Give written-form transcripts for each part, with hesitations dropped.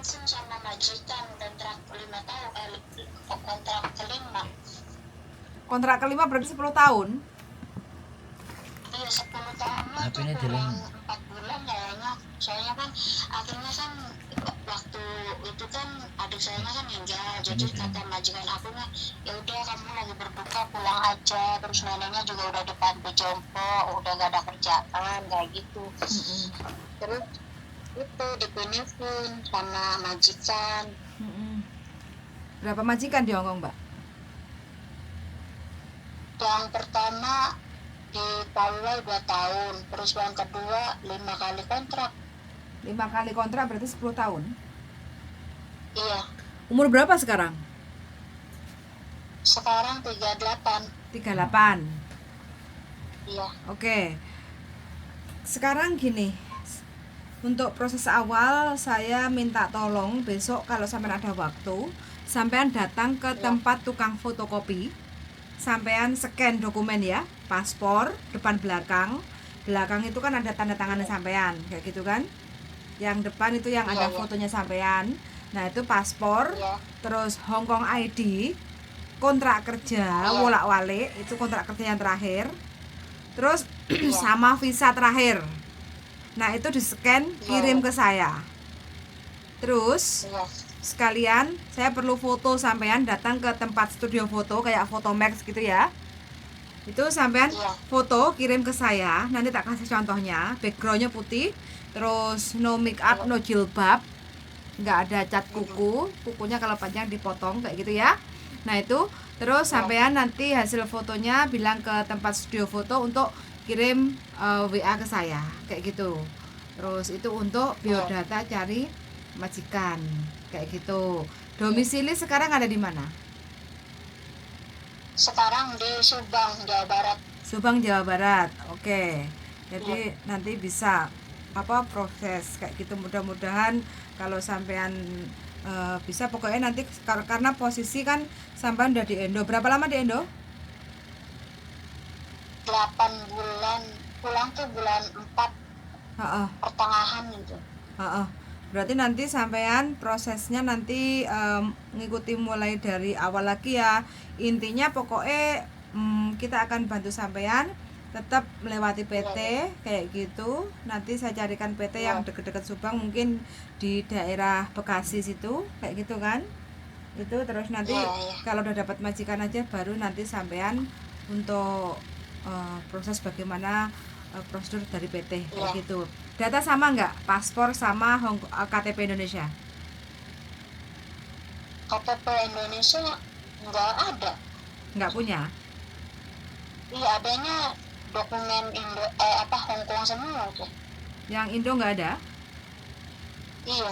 vaksin sama majikan kontrak 5 tahun, kontrak kelima. Kontrak kelima berarti 10 tahun. Iya 10 tahun lah tuh kurang 4 bulan kayaknya. Soalnya kan akhirnya kan waktu itu kan adik saya kan meninggal, jadi kata majikan aku nih, ya udah kamu lagi berbuka pulang aja, terus neneknya juga udah di panti jompo, udah gak ada kerjaan kayak gitu. Terus itu dipinifin sama majikan. Berapa majikan di Hongkong, Mbak? Yang pertama di Taiwan 2 tahun, terus yang kedua 5 kali kontrak. 5 kali kontrak berarti 10 tahun. Iya. Umur berapa sekarang? Sekarang 38. 38. Iya. Oke. Sekarang gini, untuk proses awal saya minta tolong besok kalau sampean ada waktu, sampean datang ke tempat tukang fotokopi. Sampean scan dokumen ya, paspor depan belakang. Belakang itu kan ada tanda tangannya sampean, kayak gitu kan? Yang depan itu yang ada fotonya sampean. Nah, itu paspor, terus Hongkong ID, kontrak kerja, wolak-walik, itu kontrak kerja yang terakhir. Terus sama visa terakhir. Nah, itu di-scan, kirim ke saya. Terus sekalian saya perlu foto sampean datang ke tempat studio foto kayak Photomax gitu ya. Itu sampean foto kirim ke saya, nanti tak kasih contohnya. Backgroundnya putih, terus no make up, no jilbab, nggak ada cat kuku, kukunya kalau panjang dipotong kayak gitu ya. Nah itu terus sampean nanti hasil fotonya bilang ke tempat studio foto untuk kirim WA ke saya kayak gitu. Terus itu untuk biodata cari majikan kayak gitu. Domisili sekarang ada di mana? Sekarang di Subang, Jawa Barat. Subang, Jawa Barat. Oke. Jadi nanti bisa proses kayak gitu, mudah-mudahan kalau sampean bisa, pokoknya nanti karena posisi kan sampean udah di Indo. Berapa lama di Indo? 8 bulan. Pulang tuh bulan 4. Pertengahan gitu. Berarti nanti sampean prosesnya nanti ngikuti mulai dari awal lagi ya. Intinya pokoknya kita akan bantu sampean tetap melewati PT kayak gitu. Nanti saya carikan PT yang deket-deket Subang, mungkin di daerah Bekasi situ kayak gitu kan. Itu terus nanti kalau udah dapat majikan aja baru nanti sampean untuk proses bagaimana prosedur dari PT kayak gitu. Data sama nggak? Paspor sama KTP Indonesia? KTP Indonesia nggak ada. Nggak punya? Iya, adanya dokumen Indo Hongkong semua tuh. Yang Indo nggak ada? Iya.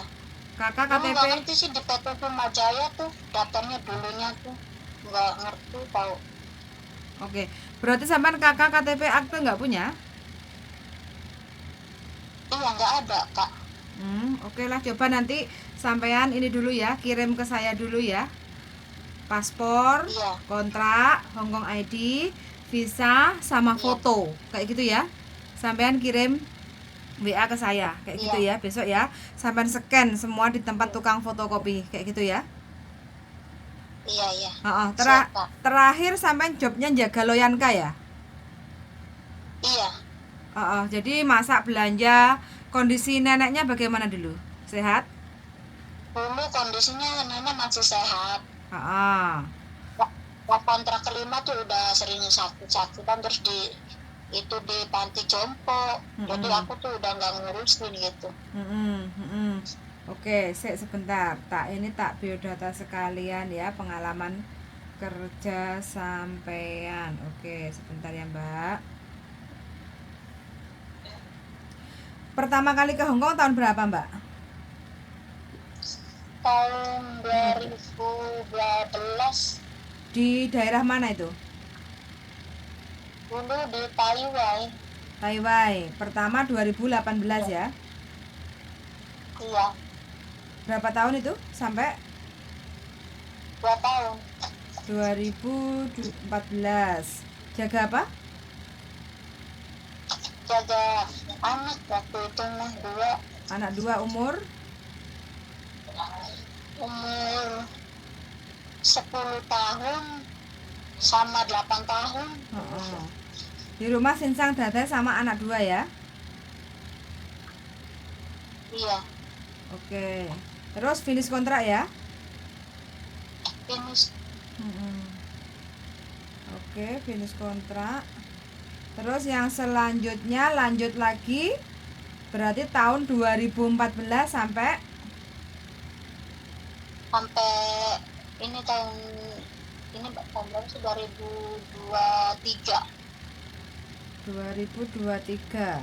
Kakak KTP? Nggak ngerti sih di PT Pemajaya tuh datanya dulunya tuh nggak ngerti tahu. Oke, berarti sampean kakak KTP akte nggak punya? Iya, nggak ada kak. Oke lah, coba nanti sampean ini dulu ya, kirim ke saya dulu ya. Paspor, kontrak, Hongkong ID, visa, sama foto, kayak gitu ya. Sampean kirim WA ke saya, kayak gitu ya, besok ya. Sampean scan semua di tempat tukang fotokopi, kayak gitu ya. Iya. Terakhir sampean jobnya jaga Loyanka ya? Iya. Jadi masak, belanja, kondisi neneknya bagaimana dulu? Sehat? Dulu kondisinya nenek masih sehat. Kontrak kelima tuh udah sering sakit-sakitan, terus di panti jompo. Jadi aku tuh udah nggak ngurusin gitu. Oke, sebentar. Tak biodata sekalian ya, pengalaman kerja sampean. Oke, sebentar ya, Mbak. Pertama kali ke Hongkong tahun berapa, Mbak? Tahun 2012. Di daerah mana itu? Dulu di Taiwan. Pertama 2018 ya? Iya. Berapa tahun itu sampai? 2 tahun. 2014. Jaga apa? Jaga anak waktu itu mah 2. Anak 2 umur? umur 10 tahun sama 8 tahun. Oh. Di rumah Sinsang Dadai sama anak 2 ya? Iya, Oke. Terus finish kontrak ya? finish. Mm-mm. Oke, finish kontrak. Terus yang selanjutnya lanjut lagi. Berarti tahun 2014 sampai ini tahun ini tahun berapa sih, 2023. 2023.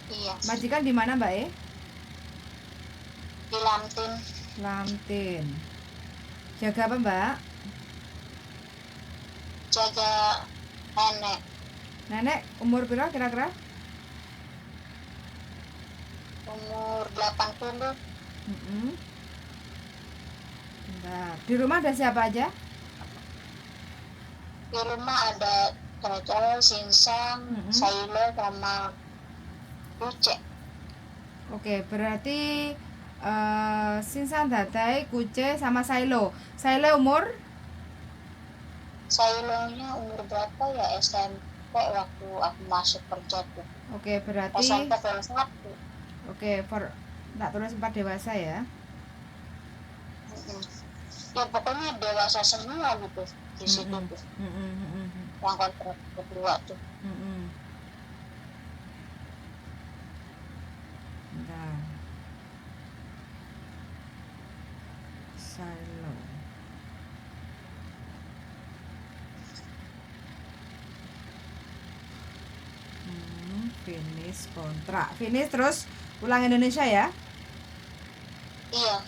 Iya, Majikan di mana, Mbak E? di Lamtin. Lamtin. Jaga apa, Mbak? Jaga nenek. Nenek umur berapa kira-kira? Umur 80. Mm-mm. Bentar. Di rumah ada siapa aja? Di rumah ada Cocol, Sinsang, Mm-mm. Sailo, sama Uce. Oke, berarti Sinsang Dadai, Kuce, sama Sailo. Sailo umur? Sailonya umur berapa ya, SMP waktu aku masuk kerja tuh. Oke, berarti SMP kelas 1. tak terus 4 dewasa ya. Ya pokoknya dewasa semua gitu di situ Mm-mm. tuh. Mm-mm, mm-mm, Yang kontrak kedua tuh. mm-mm. Bentar. Sailo. Finish kontrak. Finish terus pulang Indonesia ya. Iya,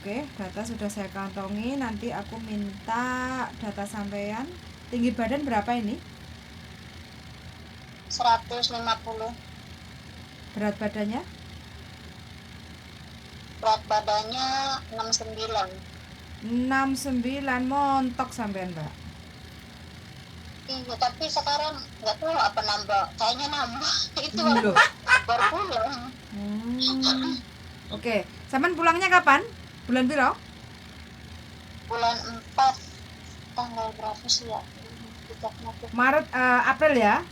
Oke, data sudah saya kantongi. Nanti aku minta data sampean. Tinggi badan berapa ini? 150. Berat badannya? Berat badannya 69. 69, montok sampean, Mbak. Iya, tapi sekarang nggak tahu apa nambah. Kayaknya nambah. Itu Loh. baru pulang. Oke, sampean pulangnya kapan? Bulan piro? Bulan 4. Tanggal berapa sih ya? Maret, April ya?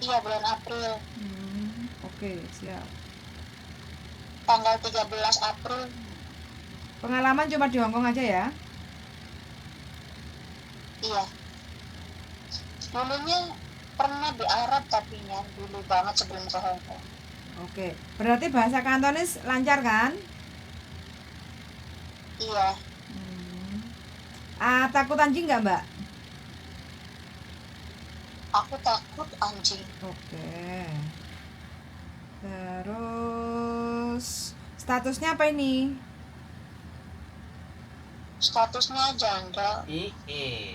Iya, bulan April. Oke, siap. Tanggal 13 April. Pengalaman cuma di Hongkong aja ya? Iya. Dulunya pernah di Arab tapi dulu banget sebelum ke Hongkong. Oke, berarti bahasa Kantonis lancar kan? Iya, Takut anjing nggak, Mbak? aku takut anjing. Oke. Terus statusnya apa ini? Statusnya janda.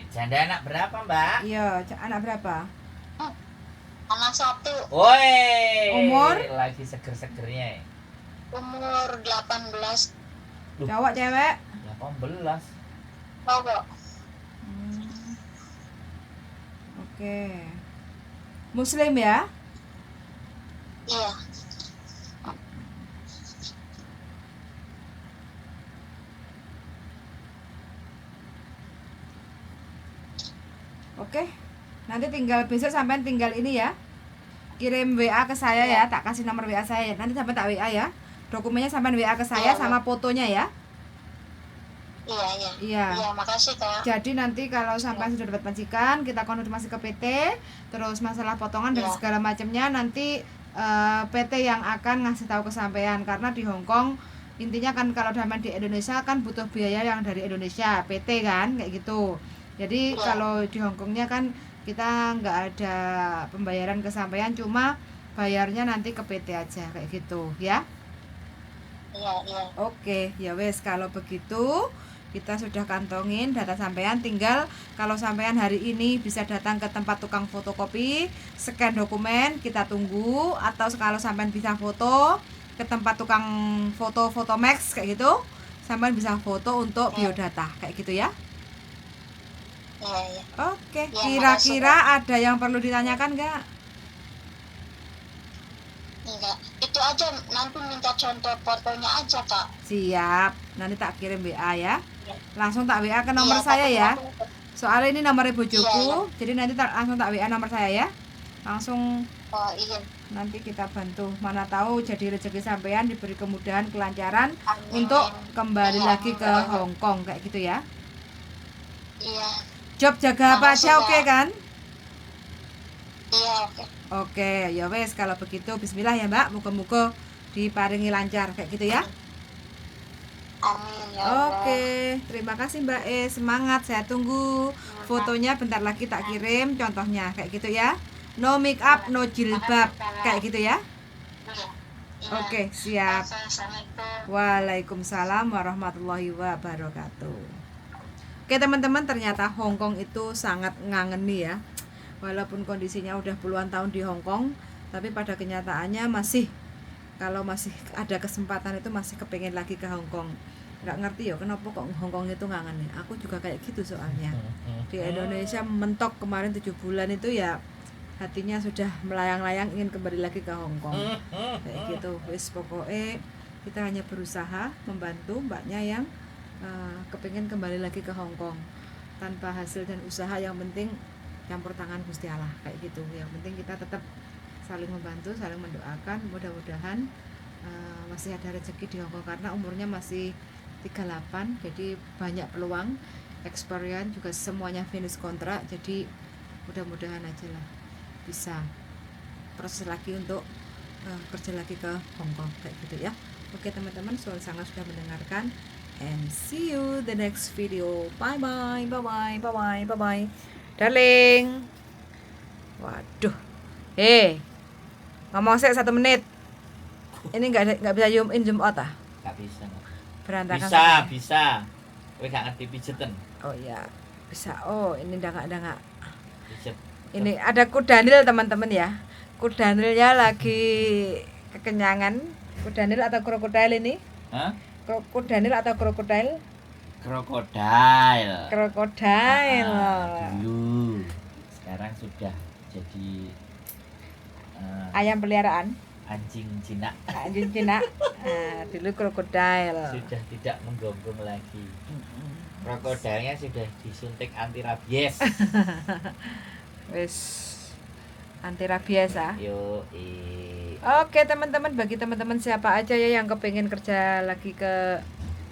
Janda anak berapa, Mbak? Iya, anak berapa? Anak 1. Woi. Umur? Lagi seger-segernya. Umur 18. Cowok, cewek? 18. Cowok. Oke. Muslim ya? Iya. Oke. Nanti tinggal besok sampai tinggal ini ya. Kirim WA ke saya ya, tak kasih nomor WA saya. Nanti sampai tak WA ya. Dokumennya sampai WA ke saya sama fotonya ya. Iya. Iya. Iya, makasih Kak. Jadi nanti kalau sampai sudah dapat majikan, kita konfirmasi ke PT, terus masalah potongan dan segala macamnya nanti PT yang akan ngasih tahu ke sampean, karena di Hongkong intinya kan kalau dalam di Indonesia kan butuh biaya yang dari Indonesia, PT kan kayak gitu. Jadi kalau di Hongkongnya kan kita nggak ada pembayaran ke sampean, cuma bayarnya nanti ke PT aja kayak gitu ya. Iya. Oke, ya wes kalau begitu kita sudah kantongin data sampean, tinggal kalau sampean hari ini bisa datang ke tempat tukang fotokopi, scan dokumen, kita tunggu, atau kalau sampean bisa foto ke tempat tukang foto Max kayak gitu, sampean bisa foto untuk biodata kayak gitu ya. Iya. Oke, Ya, kira-kira ada yang perlu ditanyakan nggak? Enggak. Itu aja, nanti minta contoh fotonya aja, Kak. Siap, nanti tak kirim WA ya. Iya. Langsung tak WA ke nomor Iya, saya tapi ya. aku- Soalnya ini nomor bojoku, Iya. jadi nanti langsung tak WA nomor saya ya. Langsung Oh iya. nanti kita bantu. Mana tahu jadi rezeki sampean, diberi kemudahan, kelancaran Amin. untuk kembali Iya, lagi ke amin. Hong Kong kayak gitu ya. Iya. Job jaga apa Makasih, aja oke Mbak. kan? Iya, oke. Oke, ya wes kalau begitu bismillah ya Mbak, muga-muga diparingi lancar kayak gitu ya. Amin ya Allah. Oke, terima kasih Mbak semangat, saya tunggu fotonya bentar lagi tak kirim contohnya kayak gitu ya. No make up, no jilbab kayak gitu ya. Iya. Oke, siap. Assalamualaikum. Waalaikumsalam warahmatullahi wabarakatuh. Oke teman-teman, ternyata Hong Kong itu sangat ngangeni ya. Walaupun kondisinya udah puluhan tahun di Hong Kong, tapi pada kenyataannya kalau masih ada kesempatan itu masih kepengen lagi ke Hong Kong. Nggak ngerti ya kenapa kok Hong Kong itu ngangeni. Aku juga kayak gitu soalnya. Di Indonesia mentok kemarin 7 bulan itu ya, hatinya sudah melayang-layang ingin kembali lagi ke Hong Kong. Kayak gitu. Wis pokoknya kita hanya berusaha membantu mbaknya yang kepengen kembali lagi ke Hong Kong tanpa hasil dan usaha, yang penting campur tangan Gusti Allah kayak gitu. Yang penting kita tetap saling membantu, saling mendoakan, mudah-mudahan masih ada rezeki di Hong Kong karena umurnya masih 38, jadi banyak peluang, experience juga semuanya finish kontrak, jadi mudah-mudahan aja lah bisa proses lagi untuk kerja lagi ke Hong Kong kayak gitu ya. Oke teman-teman, sangat sudah mendengarkan, and see you the next video. Bye bye, bye bye, bye bye, bye bye, darling. Waduh, ngomong saya 1 menit. Ini nggak bisa zoom in zoom out ah? Gak bisa. Berantakan. Bisa, katanya. bisa. Kowe gak ngerti pijeten. Oh iya, bisa. Oh ini nggak. Pijet. Ini ada kudanil teman-teman ya. Kudanilnya lagi kekenyangan. Kudanil atau krokodil ini? Hah? Kudanil atau krokodil? Krokodil. Krokodil. Dulu. Sekarang sudah jadi Ayam peliharaan. anjing jinak. Anjing Cina. Dulu krokodil. Sudah tidak menggonggong lagi. Krokodilnya sudah disuntik anti rabies. Wes anti rabies ah. Yo, Oke teman-teman, bagi teman-teman siapa aja ya yang kepengen kerja lagi ke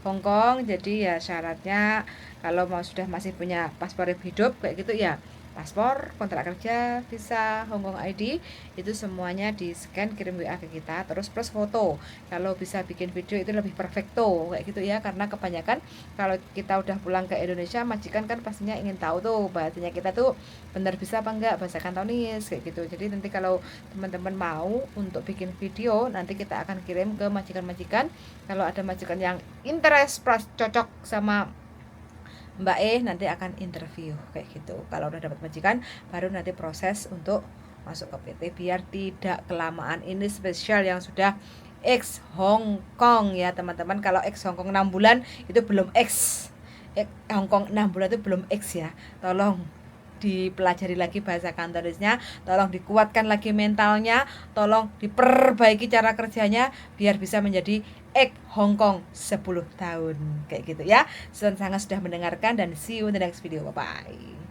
Hong Kong, jadi ya syaratnya kalau sudah masih punya paspor hidup kayak gitu ya, paspor, kontrak kerja, visa, Hong Kong ID, itu semuanya di scan, kirim WA ke kita, terus plus foto. Kalau bisa bikin video itu lebih perfecto kayak gitu ya, karena kebanyakan kalau kita udah pulang ke Indonesia, majikan kan pastinya ingin tahu tuh bahasanya kita tuh benar bisa apa enggak bahasa Kantonis kayak gitu. Jadi nanti kalau teman-teman mau untuk bikin video, nanti kita akan kirim ke majikan-majikan. Kalau ada majikan yang interest plus cocok sama Mbak nanti akan interview kayak gitu. Kalau udah dapat majikan, baru nanti proses untuk masuk ke PT, biar tidak kelamaan. Ini spesial yang sudah ex Hong Kong ya teman-teman. Kalau ex Hong Kong 6 bulan itu belum ex. Hong Kong 6 bulan itu belum ex ya. Tolong dipelajari lagi bahasa Kantonisnya, tolong dikuatkan lagi mentalnya, tolong diperbaiki cara kerjanya biar bisa menjadi Hong Kong 10 tahun kayak gitu ya. Sangat sudah mendengarkan dan see you in the next video. Bye bye.